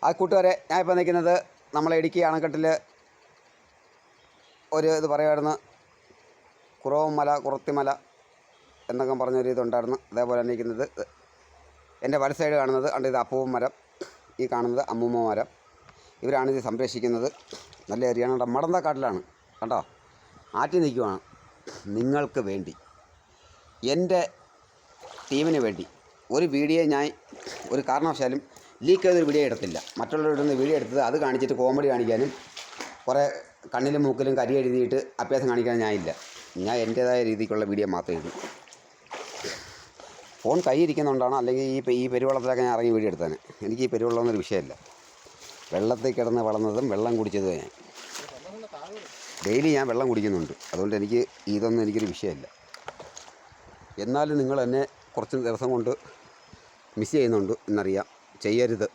ആ കൂട്ടുകാരെ, ഞാൻ ഇപ്പോൾ നിൽക്കുന്നത് നമ്മളെ ഇടുക്കി അണക്കെട്ടിൽ ഒരു ഇത് പറയുമായിരുന്നു, കുറവുമല കുറത്തിമല എന്നൊക്കെ പറഞ്ഞൊരു ഇതുണ്ടായിരുന്നു. അതേപോലെ നിൽക്കുന്നത് എൻ്റെ വല സൈഡ് കാണുന്നത് കണ്ട് ഇത് അപ്പൂവൻ മരം, ഈ കാണുന്നത് അമ്മൂമ്മ മരം. ഇവരാണ് ഇത് സംരക്ഷിക്കുന്നത്. നല്ല ഏരിയയാണ്. കേട്ടോ, മടന്ത കാട്ടിലാണ് കേട്ടോ, ആറ്റി നിൽക്കുവാണ്. നിങ്ങൾക്ക് വേണ്ടി, എൻ്റെ ടീമിന് വേണ്ടി ഒരു വീഡിയോ ഞാൻ ഒരു കാരണവശാലും ലീക്ക് ചെയ്തൊരു വീഡിയോ എടുത്തില്ല. മറ്റുള്ളവരുടെ വീഡിയോ എടുത്തത് അത് കാണിച്ചിട്ട് കോമഡി കാണിക്കാനും കുറേ കണ്ണിലും മൂക്കിലും കരി എഴുതിയിട്ട് അഭ്യാസം കാണിക്കാനും ഞാനില്ല. ഞാൻ എൻ്റേതായ രീതിക്കുള്ള വീഡിയോ മാത്രമേ ഇടൂ. ഫോൺ കൈയിരിക്കുന്നുണ്ടാണ്, അല്ലെങ്കിൽ ഈ പെരുവെള്ളത്തിലൊക്കെ ഞാൻ ഇറങ്ങി വീഡിയോ എടുത്തേനെ. എനിക്ക് ഈ പെരുവെള്ളമൊന്നൊരു വിഷയമല്ല. വെള്ളത്തിൽ കിടന്ന് വളർന്നതും വെള്ളം കുടിച്ചതും ഞാൻ ഡെയിലി ഞാൻ വെള്ളം കുടിക്കുന്നുണ്ട്. അതുകൊണ്ട് ഇതൊന്നും എനിക്കൊരു വിഷയമല്ല. എന്നാലും നിങ്ങൾ എന്നെ കുറച്ച് ദിവസം കൊണ്ട് മിസ് ചെയ്യുന്നുണ്ട് എന്നറിയാം. ചെയ്യരുത്.